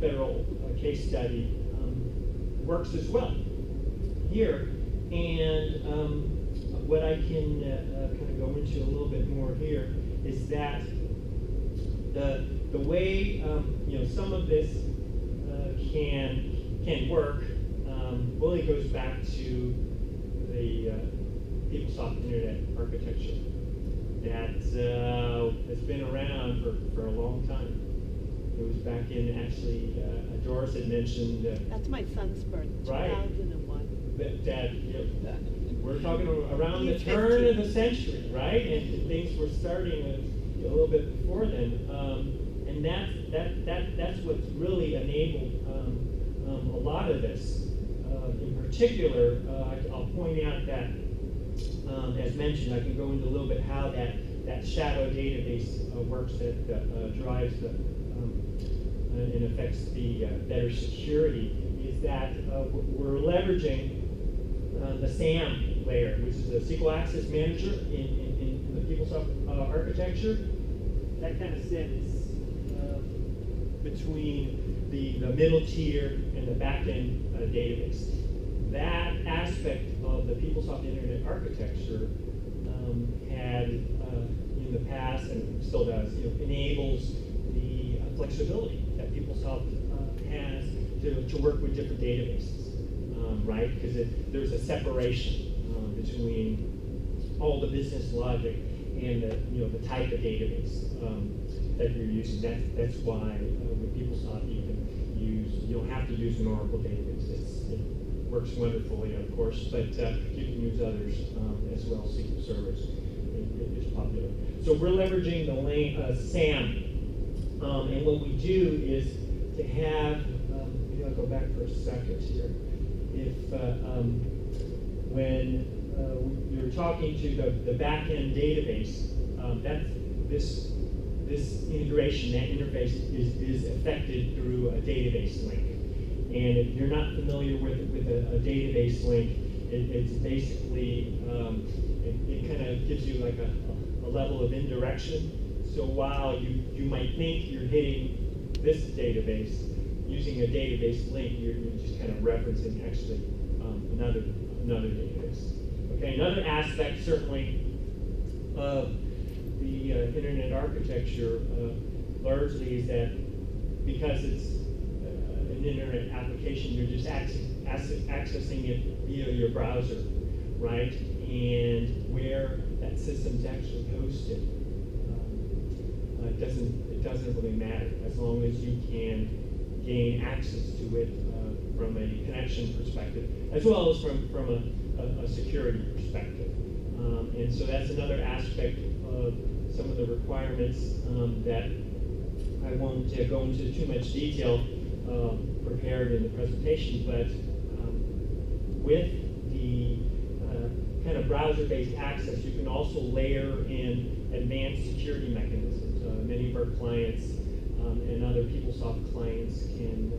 federal case study works as well here. And what I can kind of go into a little bit more here is that the way some of this can work really goes back to the PeopleSoft Internet architecture that has been around for a long time. It was back in, actually, Doris had mentioned. That's my son's birth, Right. 2001. That we're talking around the turn of the century, right? And things were starting a little bit before then. And that's what's really enabled a lot of this. In particular, I'll point out that, as mentioned, I can go into a little bit how that shadow database works that drives and affects the better security, is that we're leveraging the SAM layer, which is the SQL Access Manager in the PeopleSoft architecture. That kind of sits between the middle tier and the back-end database. That aspect of the PeopleSoft Internet architecture had, in the past, and still does, enables the flexibility that PeopleSoft has to work with different databases, right? Because there's a separation between all the business logic and the type of database that you're using. That's why with PeopleSoft you don't have to use an Oracle database. It works wonderfully, of course, but you can use others as well. SQL servers is popular. So we're leveraging the SAM, and what we do is to have. Maybe I'll go back for a second here. If when you're talking to the back-end database, that's this integration, that interface is affected through a database link. And if you're not familiar with a database link, it's basically, it kind of gives you like a level of indirection. So while you might think you're hitting this database, using a database link, you're just kind of referencing actually another database. Okay, another aspect certainly of the internet architecture largely is that because it's an internet application, you're just accessing it via your browser, right? And where that system's actually hosted, it doesn't really matter as long as you can gain access to it from a connection perspective, as well as from a security perspective. And so that's another aspect of some of the requirements that I won't go into too much detail prepared in the presentation, but with the kind of browser-based access, you can also layer in advanced security mechanisms. Many of our clients and other PeopleSoft clients can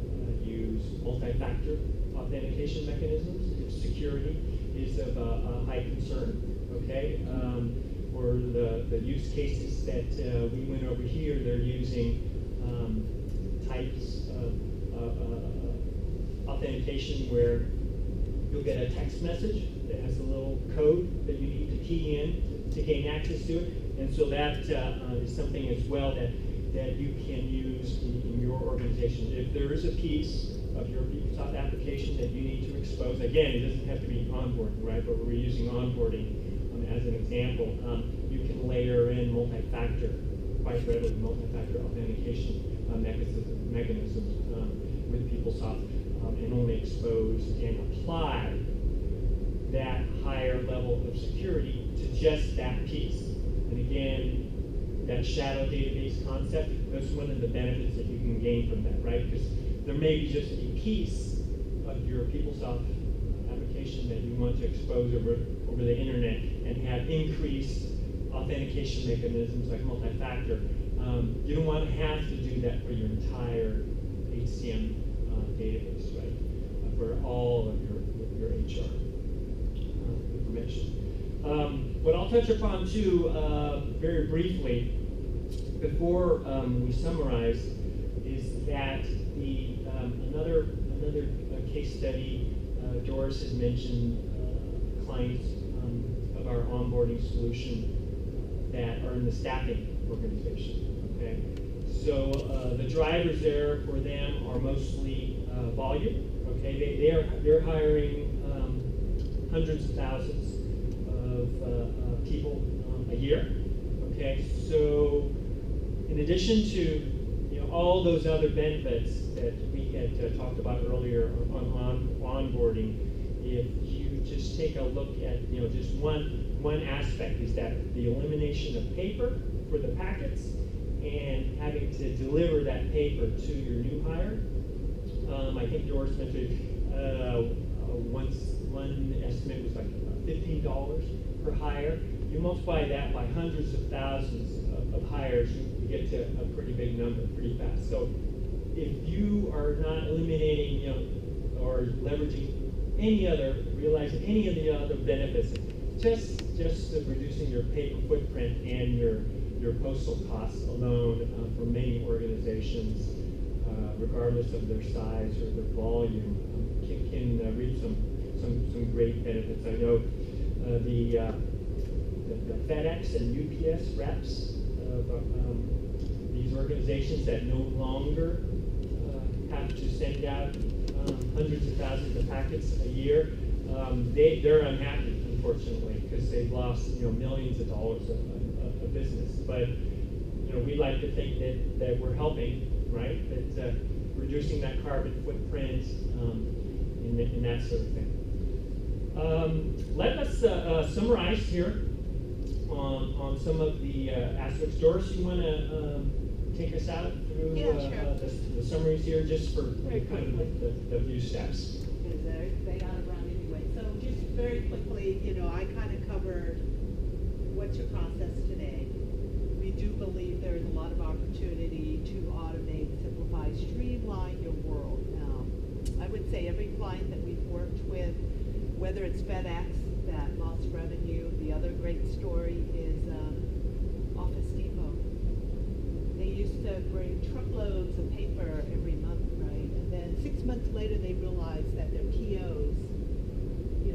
use multi-factor authentication mechanisms if security is of a high concern. Okay, for the use cases that we went over here, they're using types of authentication where you'll get a text message that has a little code that you need to key in to gain access to it. And so that is something as well that you can use in your organization. If there is a piece of your PeopleSoft application that you need to expose, again, it doesn't have to be onboarding, right? But we're using onboarding as an example. You can layer in multi-factor, quite readily, multi-factor authentication mechanisms with PeopleSoft and only expose and apply that higher level of security to just that piece. And again, that shadow database concept, that's one of the benefits that you can gain from that, right? Because there may be just a piece of your PeopleSoft application that you want to expose over the internet and have increased authentication mechanisms like multi-factor. You don't want to have to do that for your entire HCM database, right? For all of your HR information. What I'll touch upon too, very briefly, before we summarize, is that another case study Doris had mentioned, clients of our onboarding solution that are in the staffing organization. Okay, so the drivers there for them are mostly volume. Okay, they're hiring hundreds of thousands of people a year. Okay, so in addition to all those other benefits that we had talked about earlier on onboarding, if you just take a look at just one aspect, is that the elimination of paper for the packets and having to deliver that paper to your new hire. I think Doris mentioned one estimate was like $15 per hire. You multiply that by hundreds of thousands of hires, you get to a pretty big number pretty fast. So if you are not eliminating, or leveraging realizing any of the other benefits, just reducing your paper footprint and your postal costs alone for many organizations, regardless of their size or their volume, can reap some great benefits. I know the FedEx and UPS reps of these organizations that no longer have to send out hundreds of thousands of packets a year. They're unhappy, unfortunately, because they've lost millions of dollars of business. But we like to think that we're helping, right? That reducing that carbon footprint and that sort of thing. Let us summarize here on some of the aspects. Doris, you want to take us out through the summaries here, just for kind of the few steps? Because they got to run anyway. So just very quickly, I kind of covered what's your process today. We do believe there's a lot of opportunity to automate, simplify, streamline your world. I would say every client that we've worked with, whether it's FedEx that lost revenue, the other great story is Office Depot. They used to bring truckloads of paper every month, right? And then 6 months later, they realized that their POs,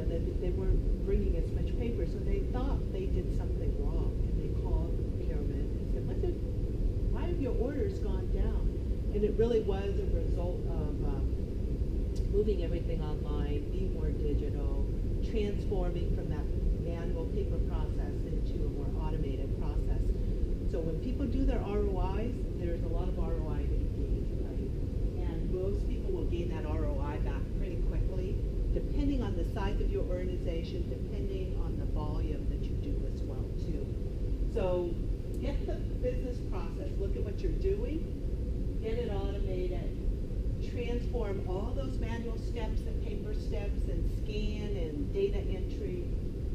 that they weren't bringing as much paper, so they thought they did something wrong, and they called procurement and said, why have your orders gone down? And it really was a result of moving everything online, being more digital, transforming from that manual paper process into a more automated process. So when people do their ROIs, there's a lot of ROI to be gained, right? And most people will gain that ROI back pretty quickly, depending on the size of your organization, depending on the volume that you do as well, too. So get the business process, look at what you're doing, get it automated, transform all those manual steps and paper steps and scan and data entry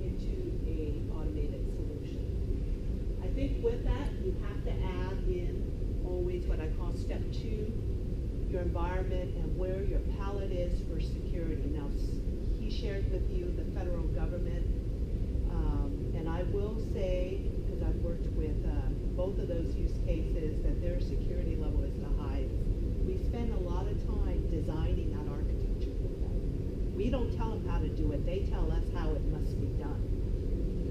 into a automated solution. I think with that, you have to add in always what I call step 2, your environment and where your palette is for security. Now, he shared with you the federal government, and I will say, because I've worked with both of those use cases, that their security level is the highest. We spend a lot of time designing that architecture for them. We don't tell them how to do it, they tell us how it must be done.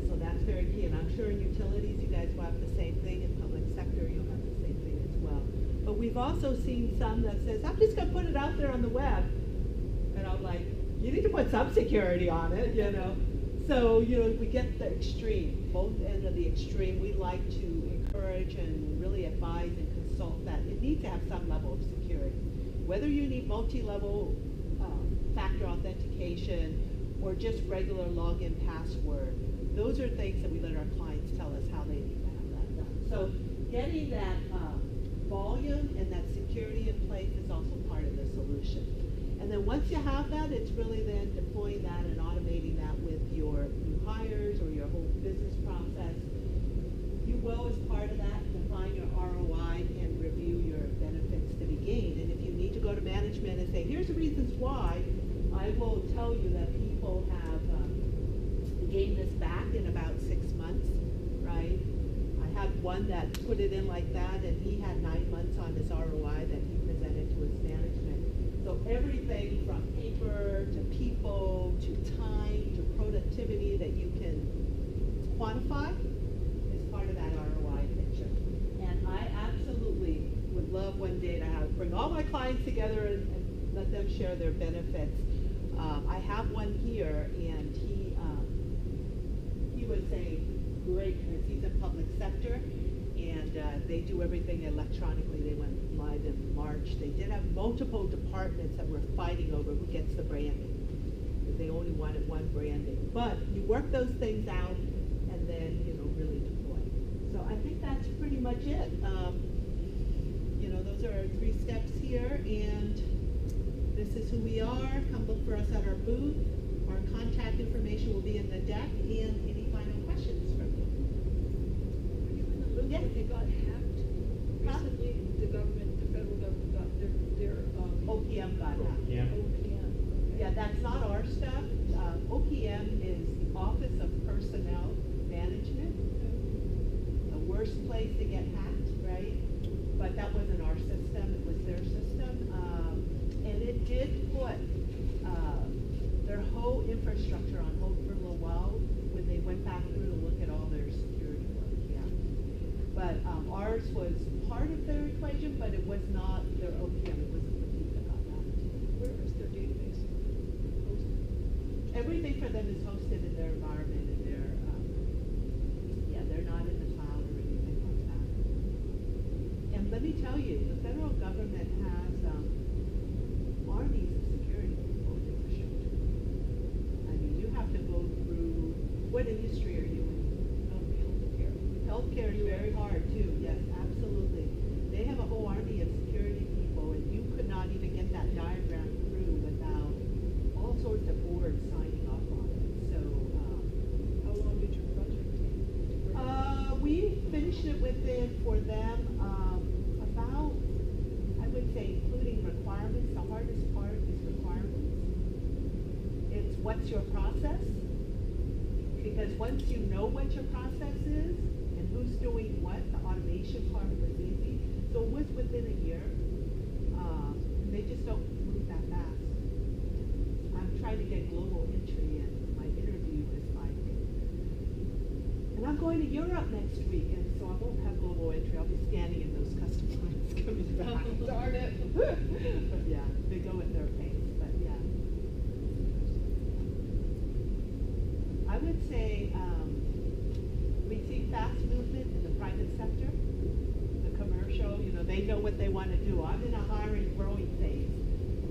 So that's very key, and I'm sure in utilities you guys will have the same thing, in public sector you'll have the same thing as well. But we've also seen some that says, I'm just gonna put it out there on the web. And I'm like, you need to put some security on it, you know? So, you know, we get the extreme, both ends of the extreme. We like to encourage and really advise and consult that it needs to have some level of security. Whether you need multi-level factor authentication or just regular login password, those are things that we let our clients tell us how they need to have that done. So getting that volume and that security in place is also part of the solution. And then once you have that, it's really then deploying that and automating that with your new hires or your whole business process. You will, as part of that, define your ROI and review your benefits to be gained. And if you need to go to management and say, here's the reasons why, I will tell you that people have gained this back in about 6 months, right? I had one that put it in like that, and he had 9 months on his ROI that he presented to his management. So everything from paper to people to time to productivity that you can quantify is part of that ROI picture. And I absolutely would love one day to bring all my clients together and let them share their benefits. I have one here, and he was saying, great, because he's in public sector, and they do everything electronically. They went live in March. They did have multiple departments that were fighting over who gets the branding. They only wanted one branding. But you work those things out and then, you know, really deploy. So I think that's pretty much it. You know, those are our 3 steps here, and this is who we are. Come look for us at our booth. Our contact information will be in the deck, and any final questions from you? Yeah, they got hacked recently. The federal government got their OPM got hacked. Yeah. OPM. Yeah, that's not our stuff. OPM is the Office of Personnel Management. The worst place to get hacked, right? But that wasn't our system, it was their system. And it did put their whole infrastructure on hold for a little while when they went back through to look at all their security work, yeah. But ours was part of their equation, but it was not their OPM, it wasn't the piece that got hacked. Where is their database hosted? Everything for them is hosted in their environment, and they're not in the cloud or anything like that. And let me tell you, the federal government has armies of security people in infrastructure. I mean, you have to go through, what industry are you in? Healthcare. Healthcare is very hard too, yes, absolutely. They have a whole army of security people, and you could not even get that diagram through without all sorts of boards signing off on it. So, How long did your project take? we finished it within, for them, about, I would say, including requirements, the hardest part is requirements. It's what's your process? Because once you know what your process is and who's doing what, the automation part was easy. So it was within a year. And they just don't move that fast. I'm trying to get global entry, and my interview is like, and I'm going to Europe next week, and so I won't have global entry. I'll be scanning in those custom lines coming back. Darn it. But yeah, they go at their pace, but yeah. I would say we see fast movement in the private sector, the commercial, you know, they know what they want to do. I'm in a hiring, growing phase,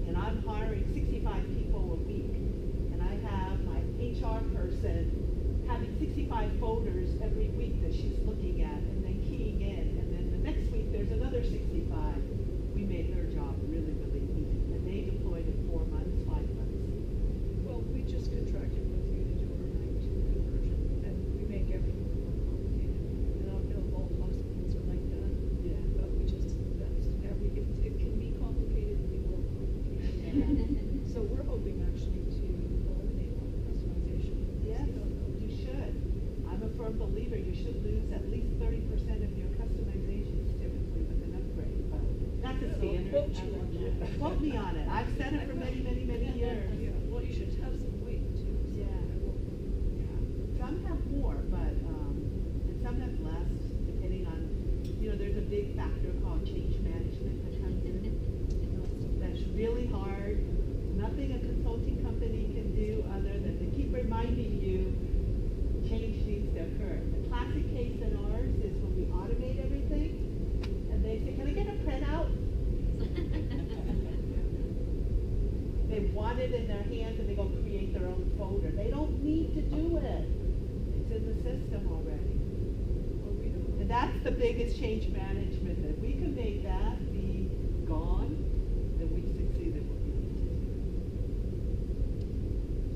and I'm hiring 65 people a week, and I have my HR person having 65 folders every week that she's looking at and then keying in, and then the next week there's another 65. We made her job really, really easy. stay deployed in 4 months, 5 months? Well, we just contracted with you to do our IT conversion, and we make everything more complicated. And I know all hospitals are like that, Yeah. but we just, it can be complicated and be more complicated. So we're hoping actually to eliminate all the customization. Yes, you should. I'm a firm believer you should lose at least 30% of your customizations typically with an upgrade, but that's a Good, I'll standard. quote you on that. Quote me on it. I've said it for many, many, many years. Yeah, well, you should have some weight too. So Yeah. I won't- Some have more, but, and some have less, depending on, there's a big factor called change management that comes in. That's really hard. Nothing a consulting company can do other than to keep reminding you, change needs to occur. The classic case in ours is when we automate everything, and they say, can I get a printout? They want it in their hands and they go create their own folder. They don't need to do it. It's in the system already. Well, we don't. And that's the biggest change management. That we can make that be gone, then we succeeded what we need to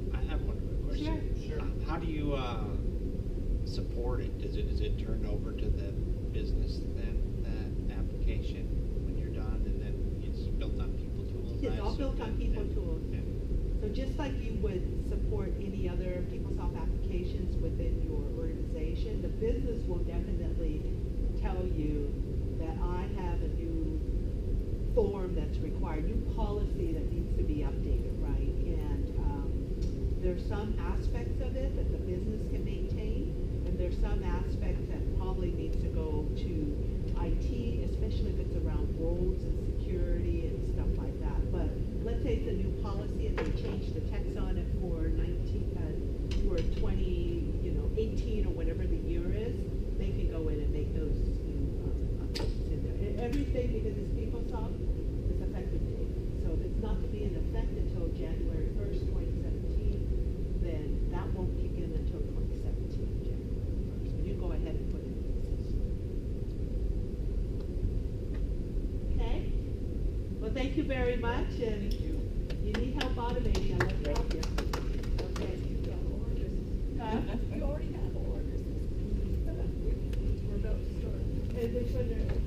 do. I have one quick question. Sure. How do you support it? Is it turned over to the business then, that application, when you're done, and then it's built on people tools? It's I all assume, built on and- people and- tools. and- So just like you would support any other PeopleSoft applications within your organization, the business will definitely tell you that I have a new form that's required, new policy that needs to be updated, right? And there's some aspects of it that the business can maintain, and there's some aspects that probably needs to go to IT, especially if it's around roles and security and stuff like that. But let's say it's a new policy and they change the text on it for 2018 or whatever the year is, they can go in and make those new updates in there. And everything, because it's PeopleSoft, is effective date. So if it's not to be in effect until January 1st, 2017, then that won't kick in until 2017, January 1st. But you go ahead and put it in the system. Okay? Well, thank you very much, and you need help automating, I'd love to help you. Okay? Huh? You already have orders. We're about to start. And which one are,